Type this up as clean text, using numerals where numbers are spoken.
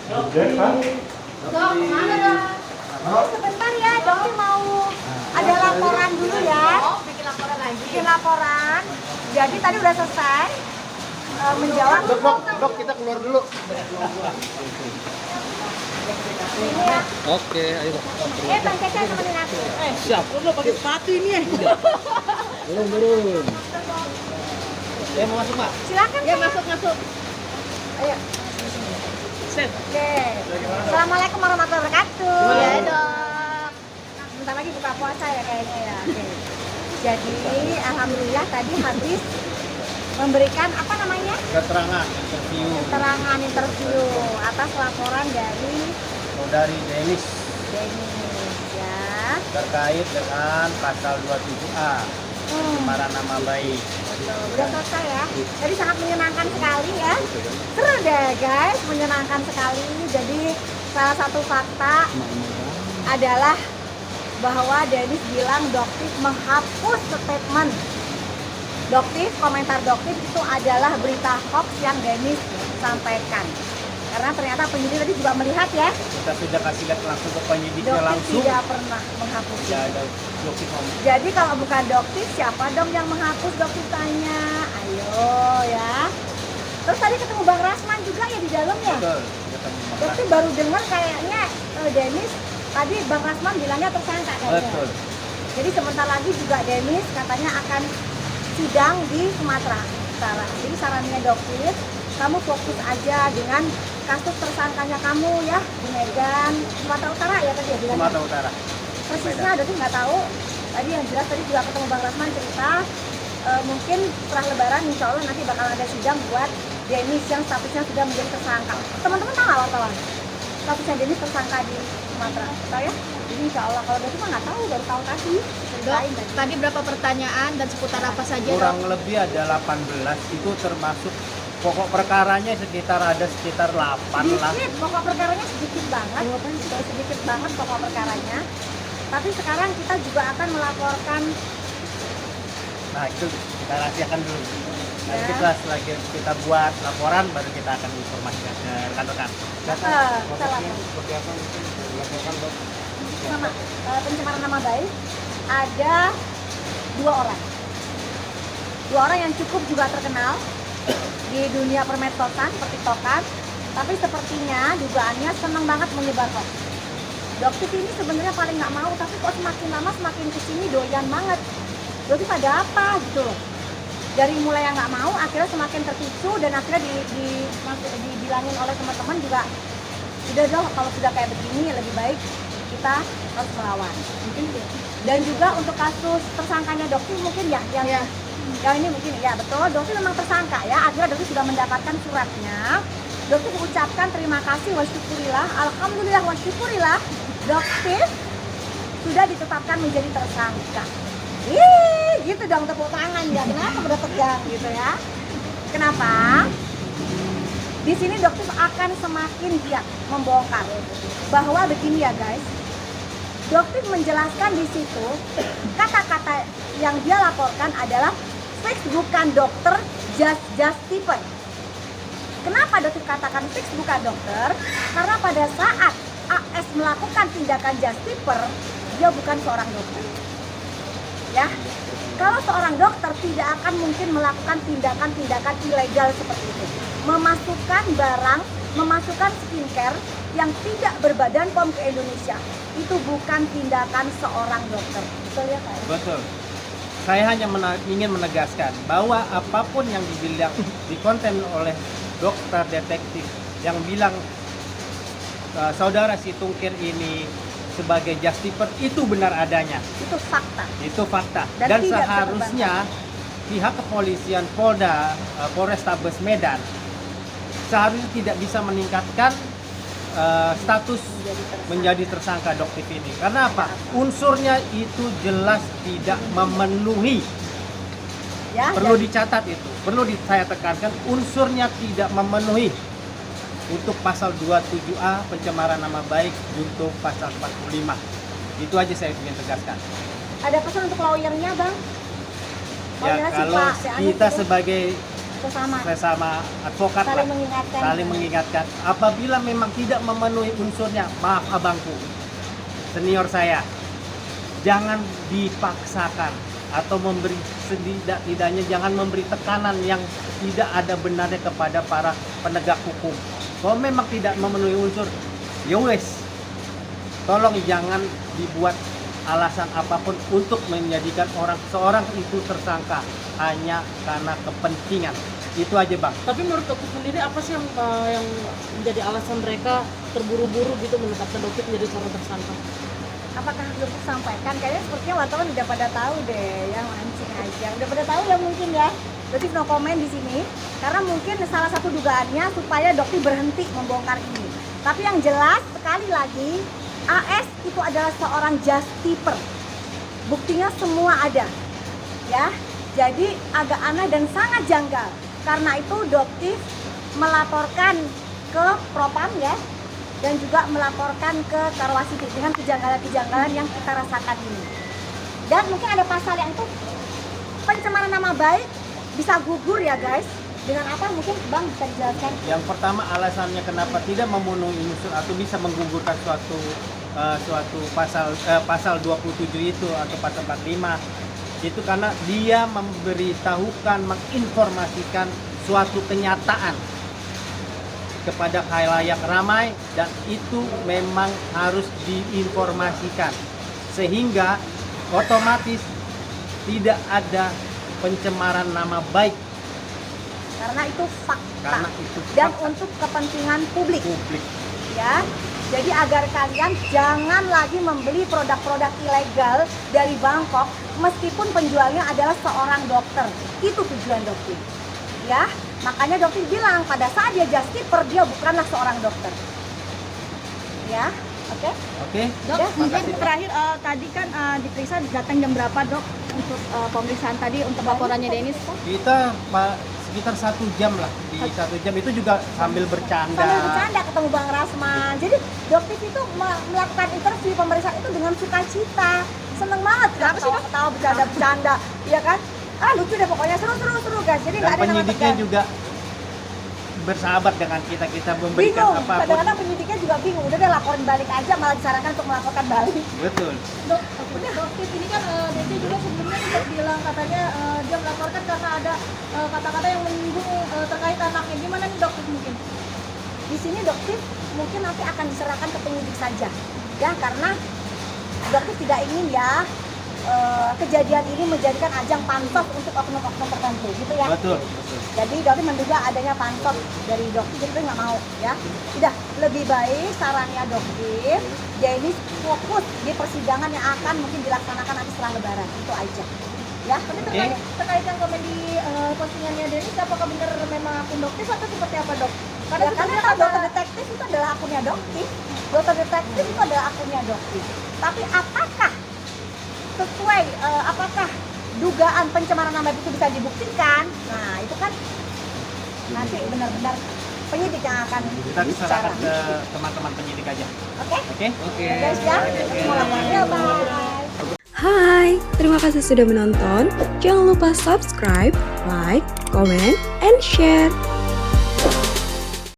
Dok, mana dok? Sebentar ya, dokter mau ada laporan dulu ya. Bikin laporan lagi. Bikin laporan. Jadi tadi udah selesai menjawab. Dok, kita keluar dulu. Ini ya. Oke, ayo Dok. Bang Cece temenin aku. Siap. Lo pakai sepatu ini ya? Turun. Saya mau masuk, Pak. Silakan. Ya Cek. masuk. Ayo. Set. Oke. Assalamualaikum warahmatullahi wabarakatuh. Iya, Dok. Bentar lagi buka puasa ya kayaknya ya. Oke. Jadi alhamdulillah tadi habis memberikan apa namanya? Keterangan interview Keterangan interview atas laporan dari saudari Denis Denis ya. terkait dengan pasal 27A pencemaran nama baik. Betul. Udah selesai ya. Jadi sangat menyenangkan sekali ya. Seru deh guys, menyenangkan sekali. Jadi salah satu fakta adalah bahwa Denis bilang Doktif menghapus statement. Doktif, komentar Doktif itu adalah berita hoax yang Denis sampaikan. Karena ternyata penyidik tadi juga melihat ya, Kita sudah kasih lihat langsung ke penyidiknya Doktif langsung. tidak pernah menghapus. Ya ada Doktif ngomong. Jadi kalau bukan Doktif, siapa dong yang menghapus? Doktif tanya. Ayo ya. Terus tadi ketemu Bang Rasman juga ya di dalam ya? Betul. Ketemu Bang Doktif baru dengar kayaknya Denis tadi Bang Rasman bilangnya tersangka kayaknya. Betul. Jadi sebentar lagi juga Denis katanya akan sidang di Sumatera Utara. Jadi sarannya Doktif, kamu fokus aja dengan kasus tersangkanya kamu ya, di Medan, Sumatera Utara ya tadi ya bilangnya. Sumatera Utara. Persisnya Doktif nggak tahu. Tadi yang jelas tadi juga ketemu Bang Rasman cerita mungkin setelah Lebaran insya Allah nanti bakal ada sidang buat Denis yang statusnya sudah menjadi tersangka. Teman-teman tahu nggak wartawan? Statusnya Denis tersangka di Sumatera, tahu ya? Jadi insya Allah kalau Doktif mah nggak tahu, baru tahu tadi. Dok, Ceritain tadi. tadi berapa pertanyaan dan seputar apa saja Kurang Dok? lebih ada 18 itu termasuk pokok perkaranya sekitar 8 lah. Sedikit, pokok perkaranya sedikit banget, sedikit banget pokok perkaranya. Tapi sekarang kita juga akan melaporkan Nah itu kita rahasiakan dulu. Nanti Ya. kita selagi kita buat laporan baru kita akan informasikan ke rekan-rekan. kita lapor. Seperti apa mungkin dilaporkan Dok? Pencemaran nama baik ada dua orang yang cukup juga terkenal di dunia permedsosan, pertiktokan, tapi sepertinya dugaannya senang banget menyebar hoax. Doktif ini sebenarnya paling nggak mau, tapi kok semakin lama semakin kesini doyan banget. Doktif ada apa gitu loh. Dari mulai yang nggak mau, akhirnya semakin terpicu dan akhirnya dibilangin oleh teman-teman juga, udah dong kalau sudah kayak begini lebih baik kita harus melawan. Mungkin gitu. Dan juga untuk kasus tersangkanya Doktif mungkin ya, yang ini mungkin ya betul, Doktif memang tersangka ya. Akhirnya Doktif sudah mendapatkan suratnya. Doktif mengucapkan terima kasih wa syukurillah, alhamdulillah wa syukurillah, Doktif sudah ditetapkan menjadi tersangka. Ih, gitu dong tepuk tangan ya. Kenapa udah tegang gitu ya? Kenapa? Di sini Doktif akan semakin giat membongkar bahwa begini ya guys. Doktif menjelaskan di situ kata-kata yang dia laporkan adalah fix bukan dokter, just Stephen. Kenapa Doktif katakan fix bukan dokter? Karena pada saat AS melakukan tindakan justiper, dia bukan seorang dokter. Ya, kalau seorang dokter tidak akan mungkin melakukan tindakan-tindakan ilegal seperti itu. Memasukkan barang, memasukkan skincare yang tidak berbadan POM ke Indonesia. Itu bukan tindakan seorang dokter. Betul ya Pak? Betul. Saya hanya ingin menegaskan bahwa apapun yang dibilang di konten oleh dokter detektif yang bilang saudara si Tungkir ini sebagai justiper itu benar adanya. Itu fakta. Itu fakta. Dan Dan tidak seharusnya pihak kepolisian Polda Polrestabes Medan seharusnya tidak bisa meningkatkan status menjadi tersangka Doktif ini. Karena apa? Unsurnya itu jelas tidak memenuhi. Ya, Perlu dan- dicatat itu. Perlu saya tekankan unsurnya tidak memenuhi untuk pasal 27A pencemaran nama baik untuk pasal 45. Itu aja saya ingin tegaskan. ada pesan untuk lawyernya Bang? Ya Lawyernya si kalau Pak, si Anies kita itu. sebagai sesama advokat lah, Saling mengingatkan. saling mengingatkan. Apabila memang tidak memenuhi unsurnya, maaf abangku, senior saya, jangan dipaksakan atau memberi setidak-tidaknya jangan memberi tekanan yang tidak ada benarnya kepada para penegak hukum. Kalau memang tidak memenuhi unsur, ya wes, tolong jangan dibuat alasan apapun untuk menjadikan seorang itu tersangka hanya karena kepentingan. Itu aja bang. Tapi menurut dokter sendiri apa sih yang menjadi alasan mereka terburu-buru gitu menetapkan dokter menjadi seorang tersangka? Apakah belum tersampaikan? Kayaknya sepertinya wartawan udah pada tahu deh, ya mancing aja. Udah pada tahu ya mungkin ya. Berarti no comment di sini. Karena mungkin salah satu dugaannya supaya dokter berhenti membongkar ini. Tapi yang jelas sekali lagi, AS itu adalah seorang justiper. Buktinya semua ada. Ya. Jadi agak aneh dan sangat janggal. Karena itu dokter melaporkan ke Propam ya, dan juga melaporkan ke Karwasiti dengan kejanggalan-kejanggalan yang kita rasakan ini. Dan mungkin ada pasal yang itu pencemaran nama baik bisa gugur ya guys. Dengan apa mungkin Bang bisa dijelaskan? Yang pertama alasannya kenapa tidak memenuhi unsur atau bisa menggugurkan suatu pasal 27 itu atau pasal 45 itu karena dia memberitahukan, menginformasikan suatu kenyataan kepada khalayak ramai dan itu memang harus diinformasikan sehingga otomatis tidak ada pencemaran nama baik Karena itu fakta. karena itu Dan fakta untuk kepentingan publik. publik. Ya. Jadi agar kalian jangan lagi membeli produk-produk ilegal dari Bangkok meskipun penjualnya adalah seorang dokter. Itu tujuan dokter. Ya, makanya dokter bilang pada saat dia justiper dia bukanlah seorang dokter. Ya, oke? Oke. Dok, Ya, mungkin makasih. terakhir tadi kan diperiksa datang jam berapa dok untuk pemeriksaan tadi untuk laporannya Denis? Kita sekitar 1 jam lah. Di 1 jam itu juga sambil bercanda. Sambil bercanda ketemu Bang Rasman. Jadi dokter itu melakukan interview pemeriksaan itu dengan sukacita. Seneng banget kan ketawa bercanda-bercanda, iya kan? Lucu deh pokoknya, seru guys. Jadi nggak Dan ada nama penyidiknya tegang. juga bersahabat dengan kita memberikan Bingung, apapun. kadang-kadang penyidiknya juga bingung. Udah deh laporin balik aja, malah disarankan untuk melaporkan balik. Betul. Dok, dokter ini kan Desi juga sebelumnya sempat bilang katanya dia melaporkan karena ada kata-kata yang menyinggung terkait anaknya. Gimana nih dokter mungkin? Di sini dokter mungkin nanti akan diserahkan ke penyidik saja. Ya, karena dokter tidak ingin ya kejadian ini menjadikan ajang pansos untuk oknum-oknum tertentu, gitu ya. Betul. Jadi dokter menduga adanya pansos dari dokter, jadi dokter nggak mau ya. Sudah lebih baik sarannya dokter, dia ini fokus di persidangan yang akan mungkin dilaksanakan nanti setelah Lebaran, itu aja. Ya, Tapi Oke. terkait yang komen di postingannya Denis, apakah benar memang akun dokter atau seperti apa dok? Karena Karena kan sebenarnya dokter detektif itu adalah akunnya dokter. Dokter detektif itu adalah akunnya dokter. Tapi apakah sesuai, apakah dugaan pencemaran nama itu bisa dibuktikan? Nah, itu kan nanti benar-benar penyidik yang akan Kita bicara. diserahkan ke teman-teman penyidik aja. Oke? Oke? Oke. Guys ya, mau lapornya bye. Hai, terima kasih sudah menonton. Jangan lupa subscribe, like, comment, and share.